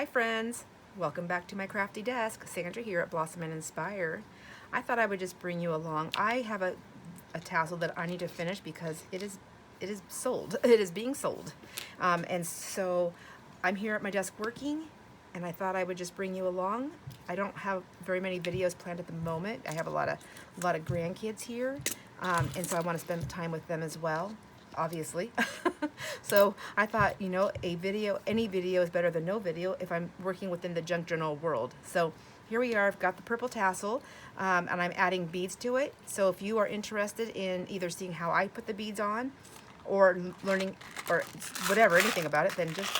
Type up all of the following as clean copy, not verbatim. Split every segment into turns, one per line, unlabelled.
Hi friends, welcome back to my crafty desk. Sandra here at Blossom and Inspire. I thought I would just bring you along. I have a tassel that I need to finish because it is sold. It is being sold. And so I'm here at my desk working, and I thought I would just bring you along. I don't have very many videos planned at the moment. I have a lot of grandkids here, and so I want to spend time with them as well, obviously. So I thought, you know, any video is better than no video if I'm working within the junk journal world. So here we are. I've got the purple tassel, and I'm adding beads to it. So if you are interested in either seeing how I put the beads on, or learning, or whatever, anything about it, then just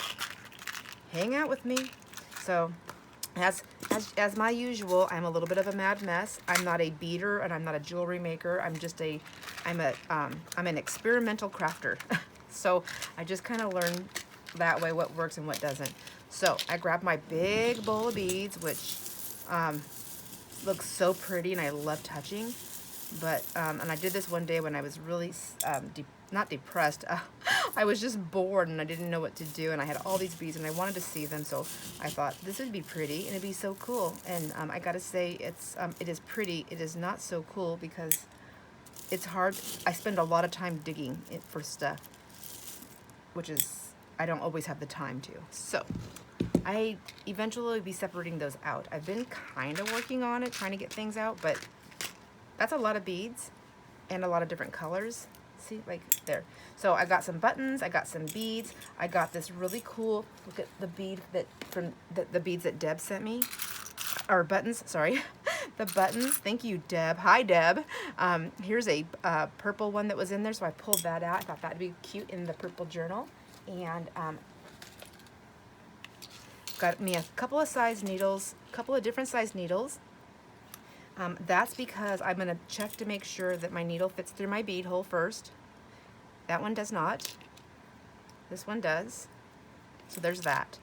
hang out with me. So as my usual, I'm a little bit of a mad mess. I'm not a beader and I'm not a jewelry maker. I'm an experimental crafter. So I just kind of learn that way what works and what doesn't. So I grabbed my big bowl of beads, which looks so pretty and I love touching. But and I did this one day when I was really not depressed. I was just bored and I didn't know what to do, and I had all these beads and I wanted to see them, so I thought this would be pretty and it'd be so cool. And I gotta say, it is pretty. It is not so cool because it's hard. I spend a lot of time digging it for stuff, which is, I don't always have the time to. So I eventually will be separating those out. I've been kind of working on it, trying to get things out, but that's a lot of beads and a lot of different colors. See, like there. So I got some buttons, I got some beads, I got this really cool, look at the bead that from the beads that Deb sent me, or buttons, sorry. The buttons, thank you, Deb. Hi, Deb. Here's a purple one that was in there, so I pulled that out. I thought that'd be cute in the purple journal. And got me a couple of size needles, a couple of different size needles. That's because I'm going to check to make sure that my needle fits through my bead hole first. That one does not. This one does. So there's that.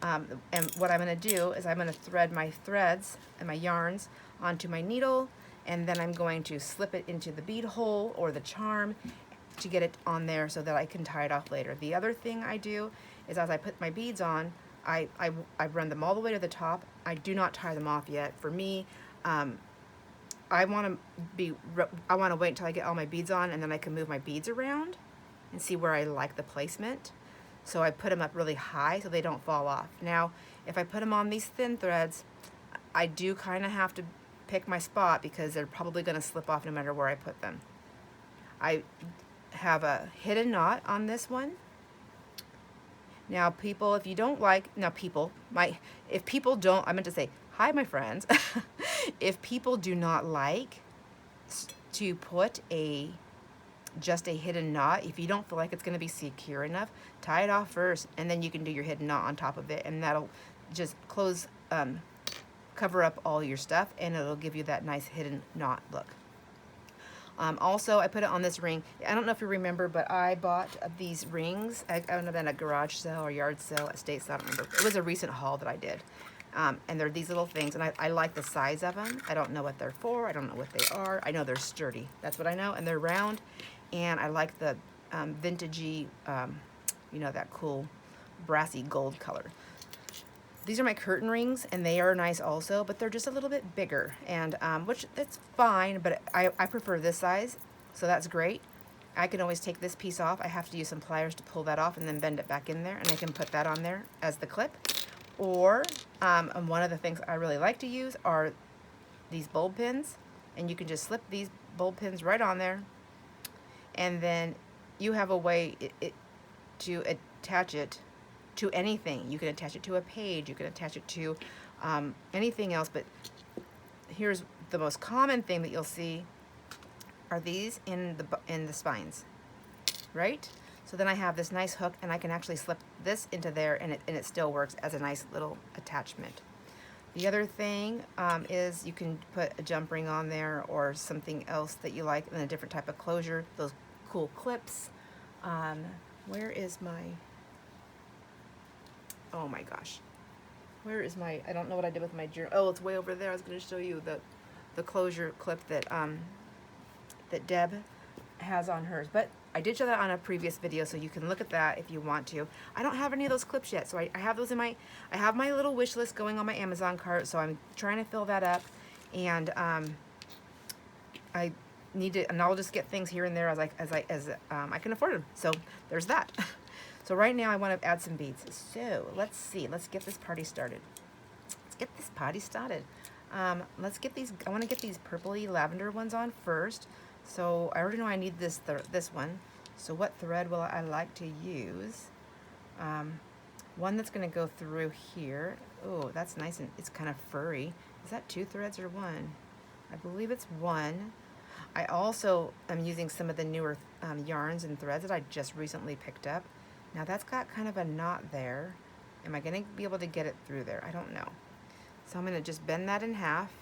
And what I'm going to do is I'm going to thread my threads and my yarns onto my needle, and then I'm going to slip it into the bead hole or the charm to get it on there so that I can tie it off later. The other thing I do is as I put my beads on, I run them all the way to the top. I do not tie them off yet. For me, I want to wait until I get all my beads on, and then I can move my beads around and see where I like the placement. So I put them up really high so they don't fall off. Now, if I put them on these thin threads, I do kind of have to pick my spot because they're probably going to slip off no matter where I put them. I have a hidden knot on this one. Now, people, if you don't like, if people don't, I meant to say, hi, my friends. If people do not like to put just a hidden knot, if you don't feel like it's going to be secure enough, tie it off first, and then you can do your hidden knot on top of it, and that'll just cover up all your stuff, and it'll give you that nice hidden knot look. Also, I put it on this ring. I don't know if you remember, but I bought these rings. I don't know, at a garage sale or yard sale, estate sale, I don't remember. It was a recent haul that I did. And they're these little things, and I like the size of them. I don't know what they're for. I don't know what they are. I know they're sturdy. That's what I know. And they're round, and I like the vintagey, you know, that cool brassy gold color. These are my curtain rings, and they are nice also, but they're just a little bit bigger, and which that's fine, but I prefer this size, so that's great. I can always take this piece off. I have to use some pliers to pull that off and then bend it back in there, and I can put that on there as the clip. Or one of the things I really like to use are these bulb pins, and you can just slip these bulb pins right on there, and then you have a way to attach it to anything. You can attach it to a page, you can attach it to anything else, but here's the most common thing that you'll see are these in the spines, right? So then I have this nice hook, and I can actually slip this into there, and it still works as a nice little attachment. The other thing is you can put a jump ring on there or something else that you like in a different type of closure. Those cool clips. Where is my, oh my gosh, where is my, I don't know what I did with my journal. Oh, it's way over there. I was going to show you the closure clip that that Deb has on hers. But I did show that on a previous video, so you can look at that if you want to. I don't have any of those clips yet, so I have those in my, I have my little wish list going on my Amazon cart, so I'm trying to fill that up, and I need to, and I'll just get things here and there as I can afford them. So there's that. So right now I want to add some beads. So let's see, let's get this party started. Let's get this party started. Let's get these, I want to get these purpley lavender ones on first. So I already know I need this one. So what thread will I like to use? One that's going to go through here. Oh, that's nice, and it's kind of furry. Is that 2 threads or 1? I believe it's 1. I also am using some of the newer yarns and threads that I just recently picked up. Now that's got kind of a knot there. Am I going to be able to get it through there? I don't know. So I'm going to just bend that in half.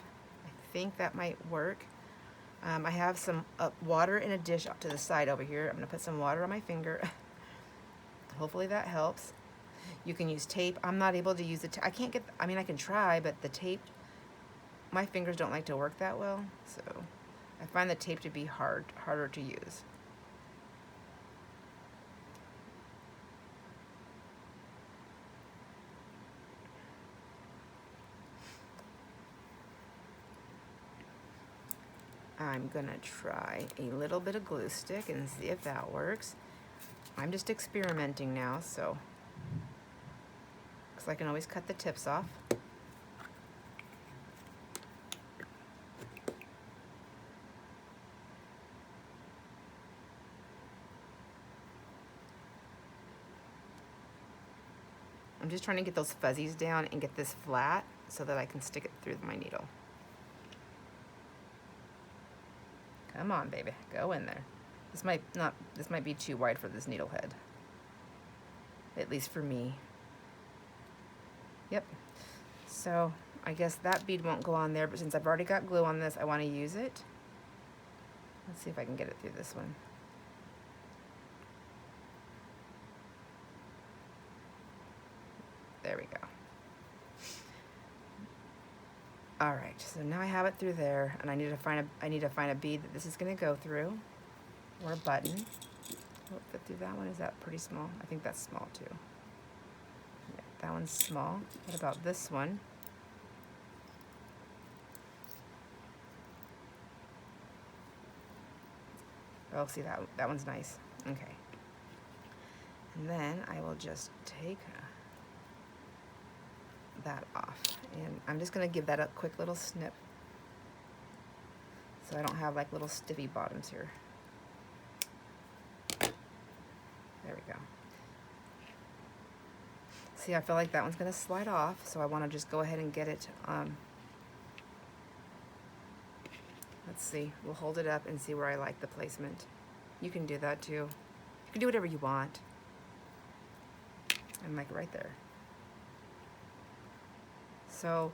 I think that might work. I have some water in a dish up to the side over here. I'm going to put some water on my finger. Hopefully that helps. You can use tape. I'm not able to use the tape. I can't get, I mean, I can try, but the tape, my fingers don't like to work that well. So I find the tape to be harder to use. I'm gonna try a little bit of glue stick and see if that works. I'm just experimenting now, so because I can always cut the tips off. I'm just trying to get those fuzzies down and get this flat so that I can stick it through my needle. Come on, baby, go in there. This might be too wide for this needle head. At least for me. Yep. So I guess that bead won't go on there, but since I've already got glue on this, I want to use it. Let's see if I can get it through this one. There we go. All right, so now I have it through there, and I need to find a bead that this is going to go through, or a button. Will it fit through that one? Is that pretty small? I think that's small too. Yeah, that one's small. What about this one? Oh, see, that one's nice. Okay. And then I will just take that off, and I'm just going to give that a quick little snip so I don't have like little stiffy bottoms here. There we go. See, I feel like that one's going to slide off, so I want to just go ahead and get it. Let's see, we'll hold it up and see where I like the placement. You can do that too. You can do whatever you want. I'm like right there. So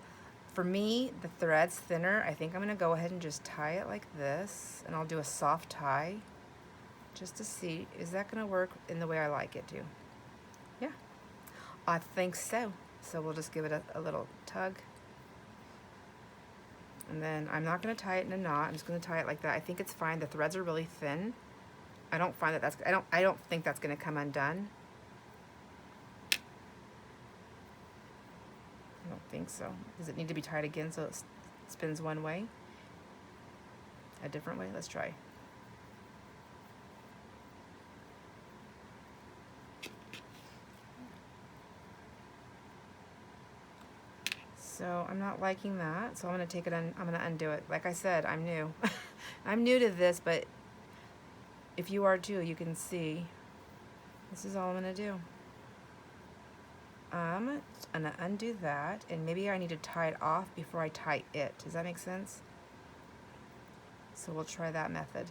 for me, the thread's thinner. I think I'm going to go ahead and just tie it like this, and I'll do a soft tie just to see, is that going to work in the way I like it to? Yeah, I think so. So we'll just give it a little tug. And then I'm not going to tie it in a knot. I'm just going to tie it like that. I think it's fine. The threads are really thin. I don't find that that's, I don't think that's going to come undone. I don't think so. Does it need to be tied again so it spins one way? A different way? Let's try. So I'm not liking that, so I'm going to take it I'm going to undo it. Like I said, I'm new. I'm new to this, but if you are too, you can see this is all I'm going to do. I'm going to undo that, and maybe I need to tie it off before I tie it. Does that make sense? So we'll try that method.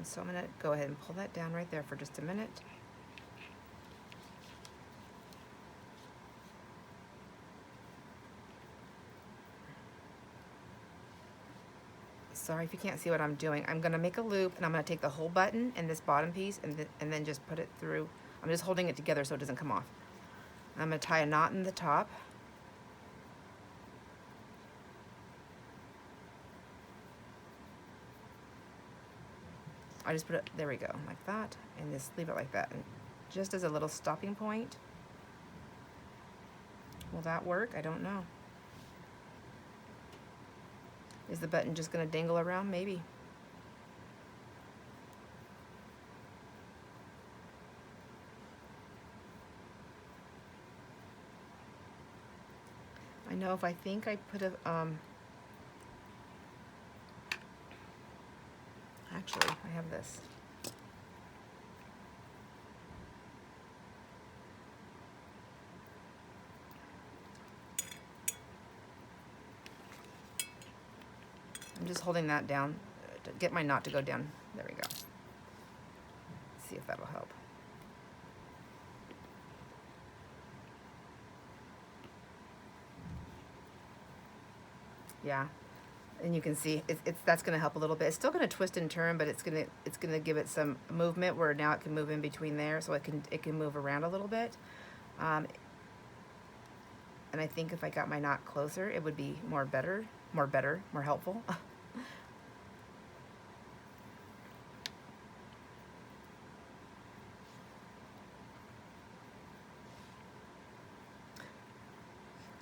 So I'm going to go ahead and pull that down right there for just a minute. Sorry if you can't see what I'm doing. I'm going to make a loop, and I'm going to take the whole button and this bottom piece and then just put it through. I'm just holding it together so it doesn't come off. I'm going to tie a knot in the top. I just put it, there we go, like that, and just leave it like that. And just as a little stopping point. Will that work? I don't know. Is the button just gonna dangle around? Maybe. I know if I think I put a, actually, I have this. I'm just holding that down to get my knot to go down. There we go. Let's see if that'll help. Yeah, and you can see that's going to help a little bit. It's still going to twist and turn, but it's going to give it some movement where now it can move in between there, so it can move around a little bit. And I think if I got my knot closer, it would be more helpful.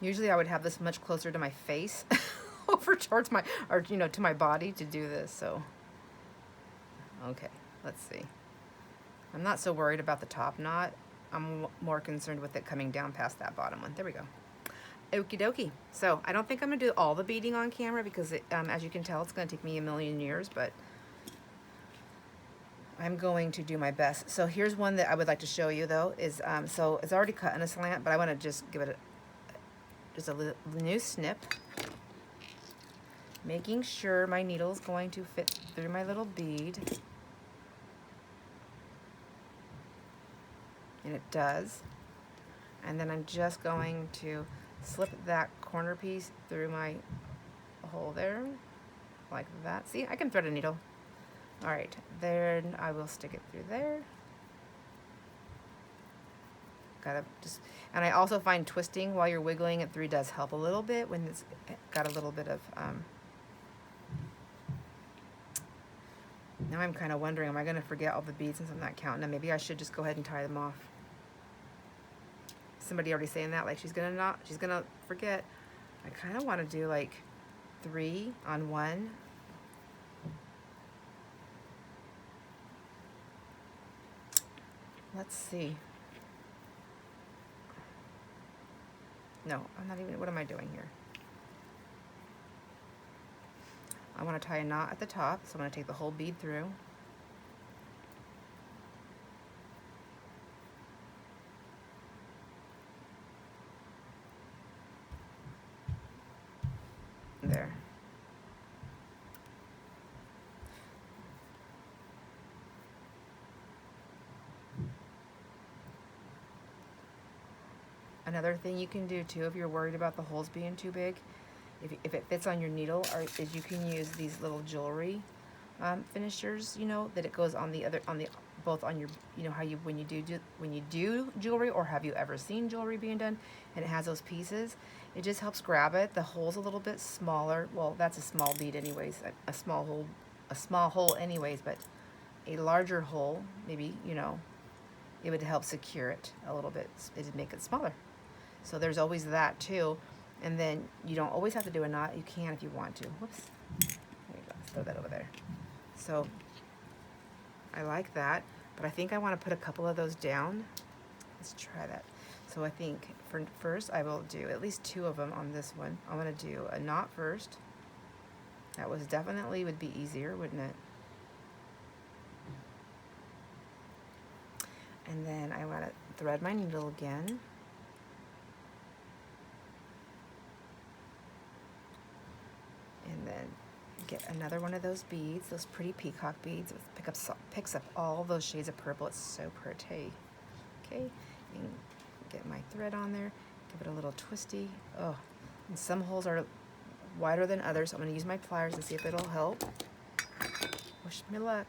Usually I would have this much closer to my face, over towards my, or you know, to my body to do this, so. Okay, let's see. I'm not so worried about the top knot. I'm more concerned with it coming down past that bottom one. There we go. Okie dokie. So I don't think I'm gonna do all the beading on camera because it, as you can tell, it's gonna take me a million years, but I'm going to do my best. So here's one that I would like to show you though, is, so it's already cut in a slant, but I wanna just give it just a new snip, making sure my needle is going to fit through my little bead. And it does. And then I'm just going to slip that corner piece through my hole there, like that. See, I can thread a needle. All right, then I will stick it through there. Gotta just, and I also find twisting while you're wiggling it through does help a little bit when it's got a little bit of, now I'm kind of wondering, am I gonna forget all the beads since I'm not counting them? Maybe I should just go ahead and tie them off. Somebody already saying that, like she's gonna forget. I kind of want to do like 3 on one. Let's see. No, I'm not even, what am I doing here? I want to tie a knot at the top, so I'm going to take the whole bead through. There. Another thing you can do too, if you're worried about the holes being too big, if it fits on your needle, is you can use these little jewelry finishers, you know, that it goes on the other, both on your, you know, how you, when you do jewelry, or have you ever seen jewelry being done, and it has those pieces, it just helps grab it. The hole's a little bit smaller. Well, that's a small bead anyways, a small hole anyways, but a larger hole, maybe, you know, it would help secure it a little bit. It'd make it smaller. So there's always that too. And then you don't always have to do a knot. You can if you want to. Whoops. There you go. Let's throw that over there. So I like that, but I think I want to put a couple of those down. Let's try that. So I think first I will do at least 2 of them on this one. I'm going to do a knot first. That was definitely would be easier, wouldn't it? And then I want to thread my needle again. And then get another one of those beads, those pretty peacock beads. Picks up all those shades of purple. It's so pretty. Okay, and get my thread on there. Give it a little twisty. Oh, and some holes are wider than others. So I'm going to use my pliers and see if it'll help. Wish me luck.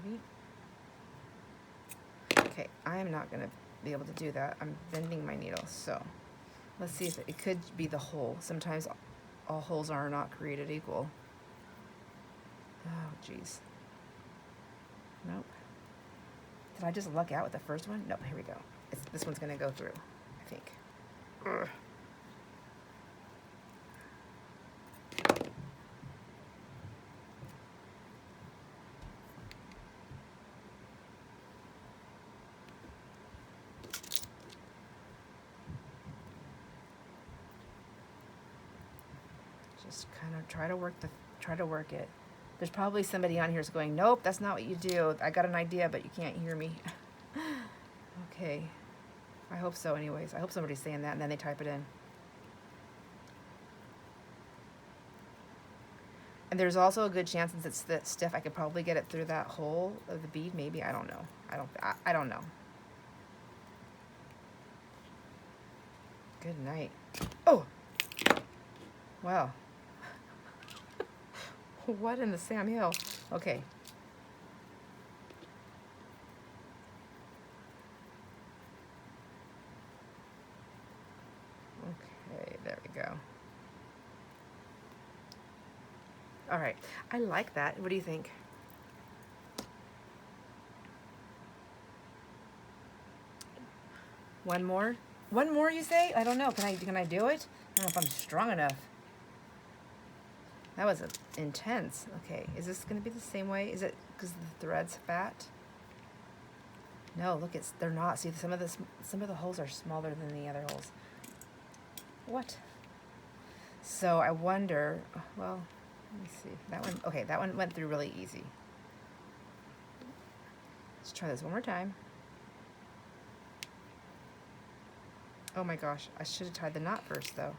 Maybe. Okay, I am not going to be able to do that. I'm bending my needle, so let's see if it could be the hole. Sometimes all holes are not created equal. Oh, jeez. Nope. Did I just luck out with the first one? Nope, here we go. This one's gonna go through, I think. Ugh. Just kind of try to work it. There's probably somebody on here who's going, nope, that's not what you do. I got an idea, but you can't hear me. Okay. I hope so anyways. I hope somebody's saying that and then they type it in. And there's also a good chance, since it's that stiff, I could probably get it through that hole of the bead. Maybe, I don't know. I don't know. Good night. Oh! Wow. What in the Sam Hill? Okay. Okay, there we go. All right, I like that. What do you think? One more? One more, you say? I don't know. Can I do it? I don't know if I'm strong enough. That was intense. Okay, is this going to be the same way? Is it because the thread's fat? No, look, they're not. See, some of the holes are smaller than the other holes. What? So I wonder. Well, let me see. That one. Okay, that one went through really easy. Let's try this one more time. Oh my gosh, I should have tied the knot first though.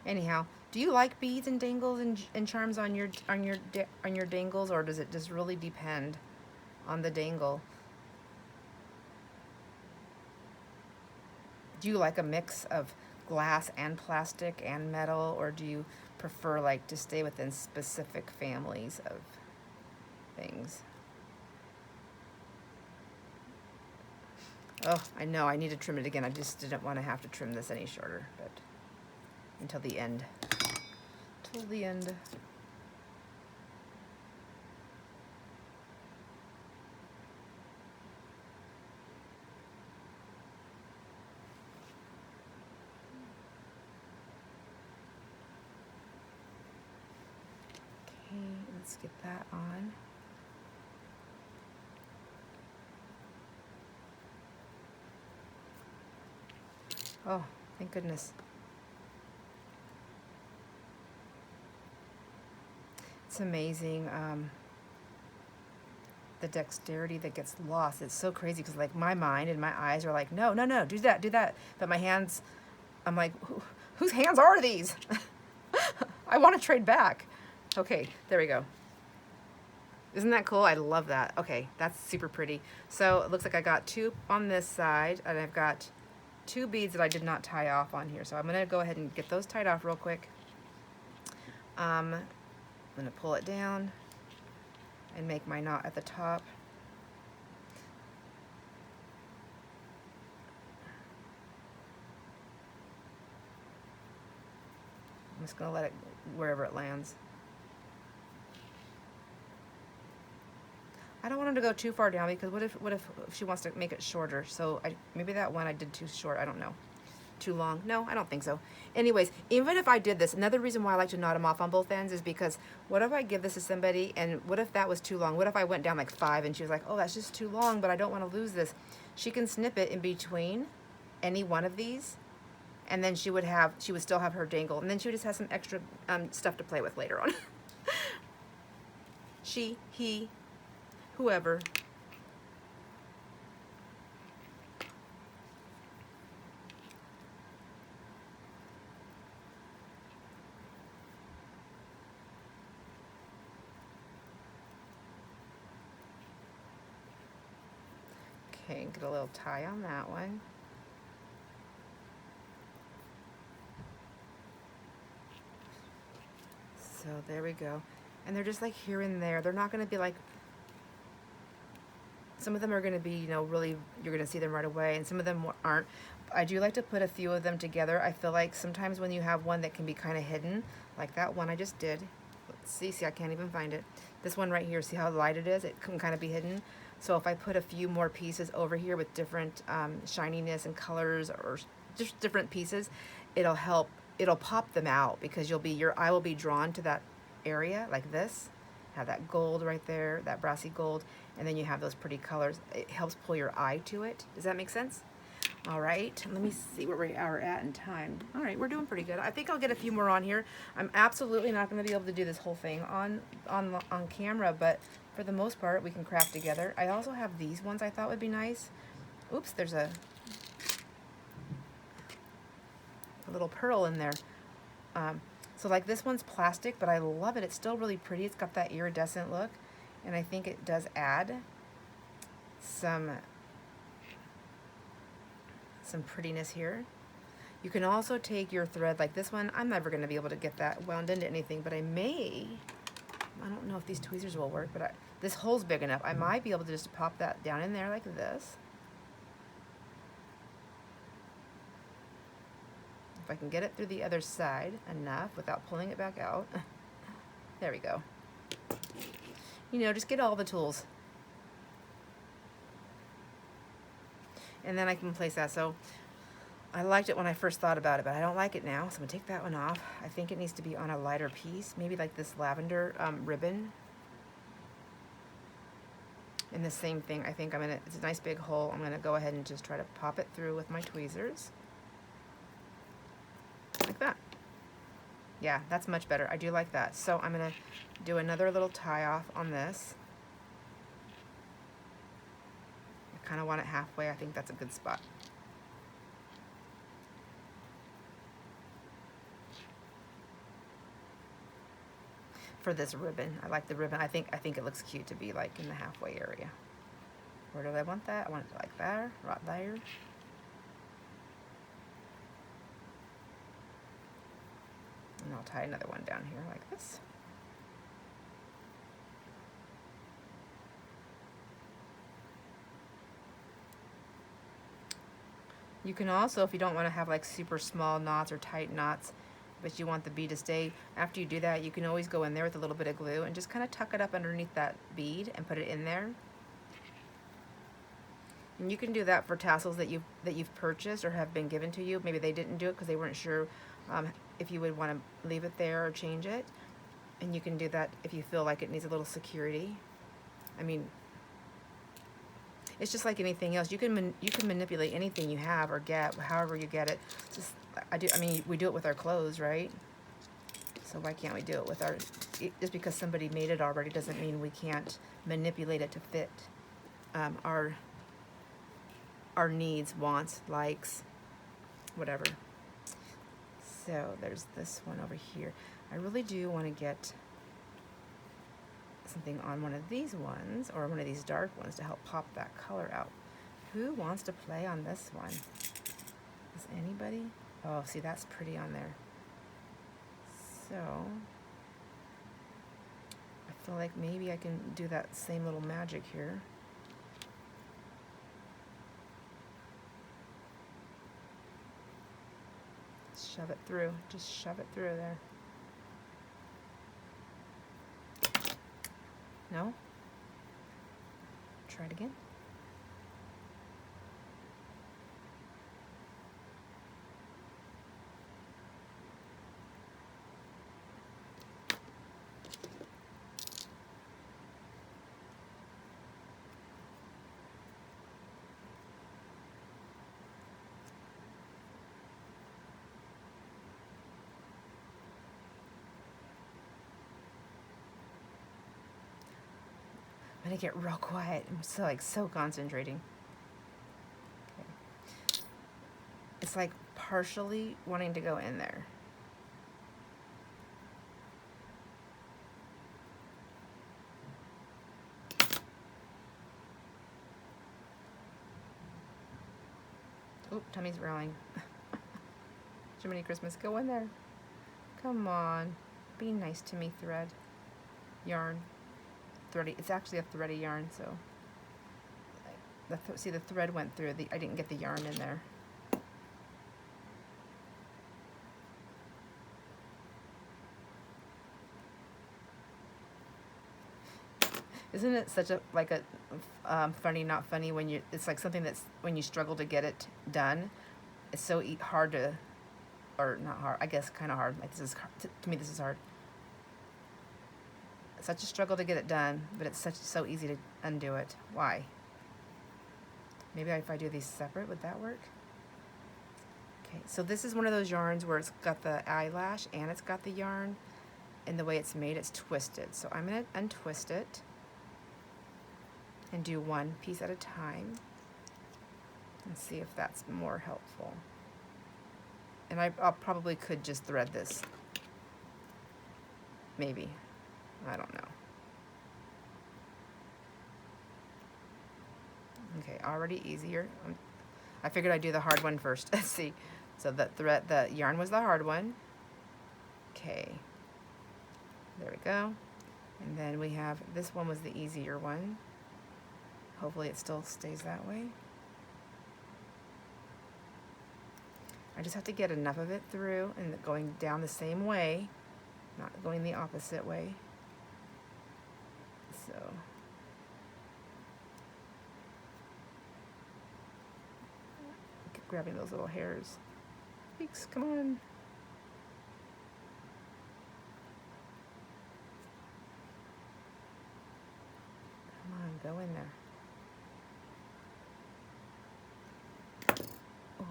Anyhow, do you like beads and dangles and charms on your dangles, or does it just really depend on the dangle? Do you like a mix of glass and plastic and metal, or do you prefer like to stay within specific families of things? Oh, I know, I need to trim it again. I just didn't want to have to trim this any shorter, but until the end. Till the end. Okay, let's get that on. Oh, thank goodness. It's amazing, the dexterity that gets lost. It's so crazy because like my mind and my eyes are like, no, no, no, do that, do that. But my hands, I'm like, whose hands are these? I want to trade back. Okay, there we go. Isn't that cool? I love that. Okay, that's super pretty. So it looks like I got 2 on this side, and I've got 2 beads that I did not tie off on here. So I'm gonna go ahead and get those tied off real quick. I'm gonna pull it down and make my knot at the top. I'm just gonna let it wherever it lands. I don't want her to go too far down because what if she wants to make it shorter? So maybe that one I did too short. I don't know. Too long? No, I don't think so. Anyways, even if I did this, another reason why I like to knot them off on both ends is because what if I give this to somebody and what if that was too long? What if I went down like 5 and she was like, oh, that's just too long, but I don't want to lose this. She can snip it in between any one of these, and then she would still have her dangle, and then she would just have some extra stuff to play with later on. She, he, whoever. Okay, get a little tie on that one. So there we go. And they're just like here and there. They're not going to be like Some of them are going to be, you know, really, you're going to see them right away, and some of them aren't. I do like to put a few of them together. I feel like sometimes when you have one that can be kind of hidden, like that one I just did. Let's see, I can't even find it. This one right here, see how light it is? It can kind of be hidden. So if I put a few more pieces over here with different shininess and colors, or just different pieces, it'll help, it'll pop them out, because you'll be, your eye will be drawn to that area like this. Have that gold right there, that brassy gold, and then you have those pretty colors. It helps pull your eye to it. Does that make sense? All right, let me see where we are at in time. All right, we're doing pretty good. I think I'll get a few more on here. I'm absolutely not going to be able to do this whole thing on camera, but for the most part, we can craft together. I also have these ones I thought would be nice. Oops, there's a little pearl in there. So like this one's plastic, but I love it. It's still really pretty. It's got that iridescent look, and I think it does add some prettiness here. You can also take your thread like this one. I'm never going to be able to get that wound into anything, but I don't know if these tweezers will work, but this hole's big enough. I might be able to just pop that down in there like this. If I can get it through the other side enough without pulling it back out. There we go. You know, just get all the tools. And then I can place that. So I liked it when I first thought about it, but I don't like it now. So I'm gonna take that one off. I think it needs to be on a lighter piece, maybe like this lavender ribbon. And the same thing, I think it's a nice big hole. I'm gonna go ahead and just try to pop it through with my tweezers. Like that. Yeah, that's much better. I do like that. So I'm gonna do another little tie off on this. I kind of want it halfway. I think that's a good spot. For this ribbon, I like the ribbon. I think it looks cute to be like in the halfway area. Where do I want that? I want it like there, right there. And I'll tie another one down here like this. You can also, if you don't want to have like super small knots or tight knots, but you want the bead to stay, after you do that, you can always go in there with a little bit of glue and just kind of tuck it up underneath that bead and put it in there. And you can do that for tassels that you've purchased or have been given to you. Maybe they didn't do it because they weren't sure if you would want to leave it there or change it. And you can do that if you feel like it needs a little security. I mean, it's just like anything else. You can manipulate anything you have or get, however you get it. I mean, we do it with our clothes, right? So why can't we do it with our? Just because somebody made it already doesn't mean we can't manipulate it to fit our needs, wants, likes, whatever. So there's this one over here. I really do want to get something on one of these ones, or one of these dark ones, to help pop that color out. Who wants to play on this one? Is anybody? Oh, see, that's pretty on there. So I feel like maybe I can do that same little magic here. Shove it through. Just shove it through there. No? Try it again. I'm gonna get real quiet. I'm so concentrating. Okay. It's like partially wanting to go in there. Oop, tummy's growling. Jiminy Christmas, go in there. Come on. Be nice to me, thread. Yarn. Thready. It's actually a thready yarn, so see, the thread went through. I didn't get the yarn in there. Isn't it such a funny, not funny when it's like something that's when you struggle to get it done. It's so hard to, or not hard, I guess kind of hard. Like to me, this is hard. Such a struggle to get it done, but it's so easy to undo it. Why? Maybe if I do these separate, would that work? Okay, so this is one of those yarns where it's got the eyelash and it's got the yarn, and the way it's made, it's twisted. So I'm going to untwist it and do one piece at a time and see if that's more helpful. And I probably could just thread this. Maybe. I don't know. Okay, already easier. I figured I'd do the hard one first. Let's see. So the yarn was the hard one. Okay. There we go. And then we have, this one was the easier one. Hopefully it still stays that way. I just have to get enough of it through and going down the same way, not going the opposite way. So keep grabbing those little hairs. Weeks, come on. Come on, go in there. Oh.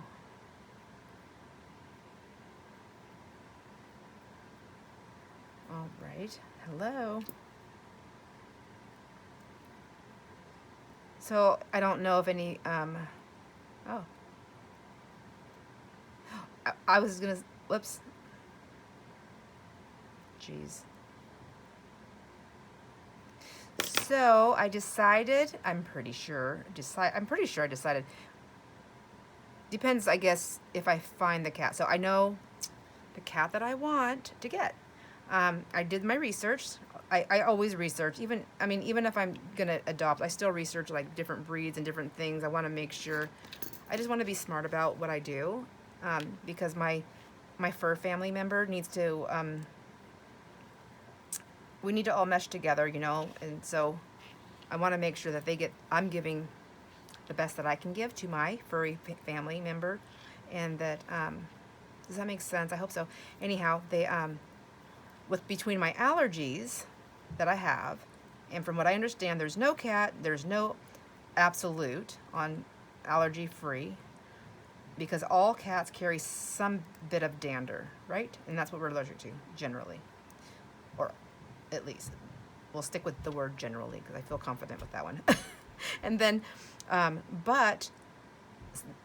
All right, hello. So I don't know if any, oh. I was gonna, whoops. Jeez. So I decided, I'm pretty sure I decided, depends, I guess, if I find the cat. So I know the cat that I want to get. I did my research. I always research, even if I'm gonna adopt, I still research like different breeds and different things. I want to make sure, I just want to be smart about what I do, because my fur family member needs to, we need to all mesh together, you know, and so I want to make sure that I'm giving the best that I can give to my furry family member, and that, does that make sense? I hope so. Anyhow, they, between my allergies that I have, and from what I understand, there's no absolute on allergy free, because all cats carry some bit of dander, right? And that's what we're allergic to, generally. Or at least, we'll stick with the word generally, because I feel confident with that one. And then, but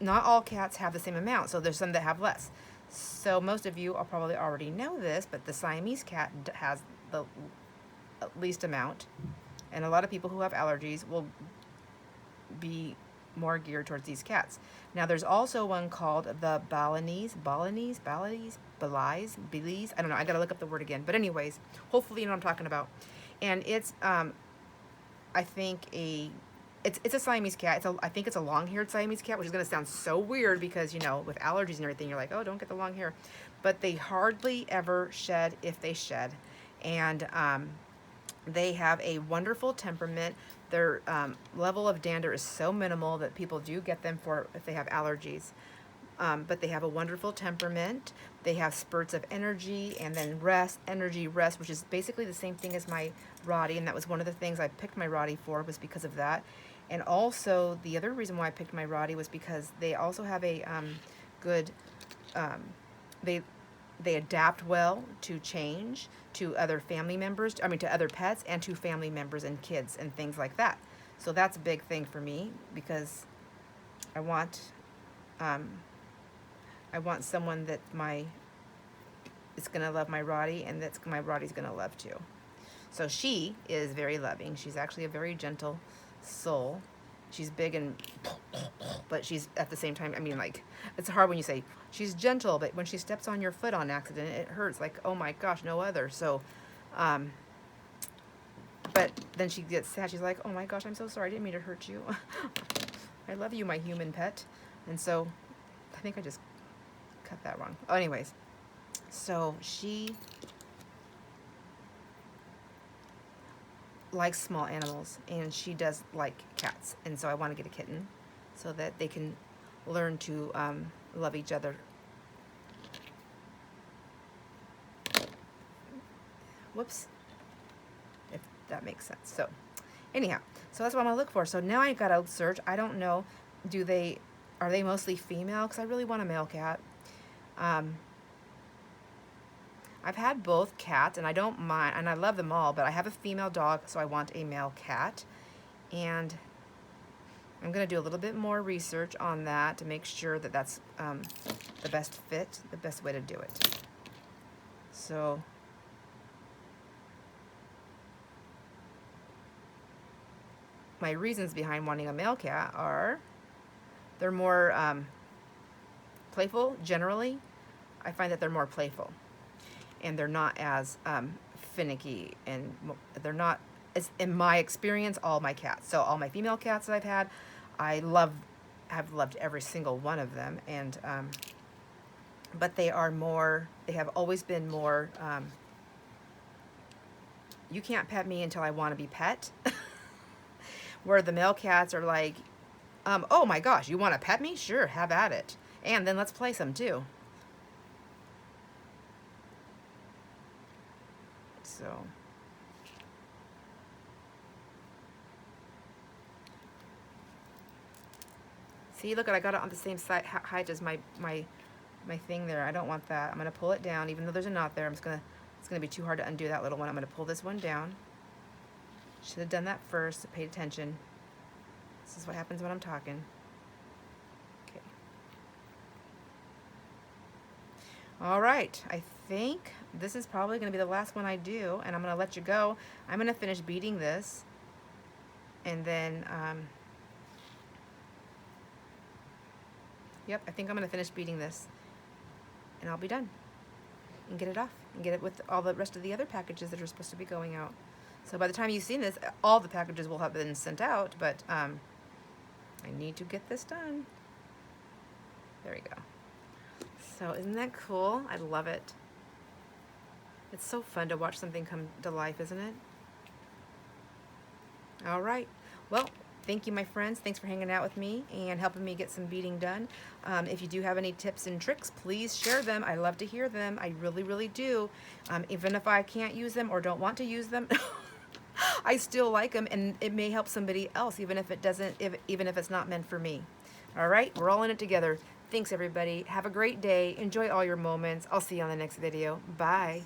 not all cats have the same amount, so there's some that have less. So most of you probably already know this, but the Siamese cat has the least amount, and a lot of people who have allergies will be more geared towards these cats. Now there's also one called the Balinese, Belize, I don't know, I gotta look up the word again, but anyways, hopefully you know what I'm talking about. And it's I think it's a Siamese cat. I think it's a long-haired Siamese cat, which is gonna sound so weird because, you know, with allergies and everything, you're like, oh, don't get the long hair. But they hardly ever shed, if they shed, and they have a wonderful temperament. Their level of dander is so minimal that people do get them if they have allergies. But they have a wonderful temperament. They have spurts of energy, and then rest, which is basically the same thing as my Roddy, and that was one of the things I picked my Roddy for, was because of that. And also, the other reason why I picked my Roddy was because they also have a good, they adapt well to change, to other family members, to other pets, and to family members and kids and things like that. So that's a big thing for me, because I want someone that is gonna love my Roddy, and that's my Roddy's gonna love too. So she is very loving. She's actually a very gentle soul. She's big and, but she's at the same time, like, it's hard when you say she's gentle, but when she steps on your foot on accident, it hurts like, oh my gosh, no other. So, but But then she gets sad. She's like, oh my gosh, I'm so sorry. I didn't mean to hurt you. I love you, my human pet. And so I think I just cut that wrong. Oh, anyways, so she likes small animals, and she does like cats. And so I want to get a kitten so that they can learn to love each other. Whoops. If that makes sense. So anyhow, so that's what I'm gonna look for. So now I gotta search. I don't know, are they mostly female? Because I really want a male cat. I've had both cats, and I don't mind, and I love them all, but I have a female dog, so I want a male cat. And I'm gonna do a little bit more research on that to make sure that that's the best fit, the best way to do it. So my reasons behind wanting a male cat are they're more playful generally. I find that they're more playful, and they're not as finicky, and they're not, as in my experience, all my cats. So all my female cats that I've had, have loved every single one of them, and but they have always been more, you can't pet me until I want to be pet. Where the male cats are like, oh my gosh, you want to pet me? Sure, have at it. And then let's play some too. So see, look, I got it on the same side height as my thing there. I don't want that. I'm gonna pull it down, even though there's a knot there. It's gonna be too hard to undo that little one. I'm gonna pull this one down. Should have done that first, paid attention. This is what happens when I'm talking. Okay. All right, I think this is probably going to be the last one I do, and I'm going to let you go. I'm going to finish beading this, and then, yep, I think I'm going to finish beading this, and I'll be done, and get it off, and get it with all the rest of the other packages that are supposed to be going out. So by the time you've seen this, all the packages will have been sent out, but I need to get this done. There we go. So isn't that cool? I love it. It's so fun to watch something come to life, isn't it? All right. Well, thank you, my friends. Thanks for hanging out with me and helping me get some beading done. If you do have any tips and tricks, please share them. I love to hear them. I really, really do. Even if I can't use them or don't want to use them, I still like them, and it may help somebody else, even if it's not meant for me. All right, we're all in it together. Thanks, everybody. Have a great day. Enjoy all your moments. I'll see you on the next video. Bye.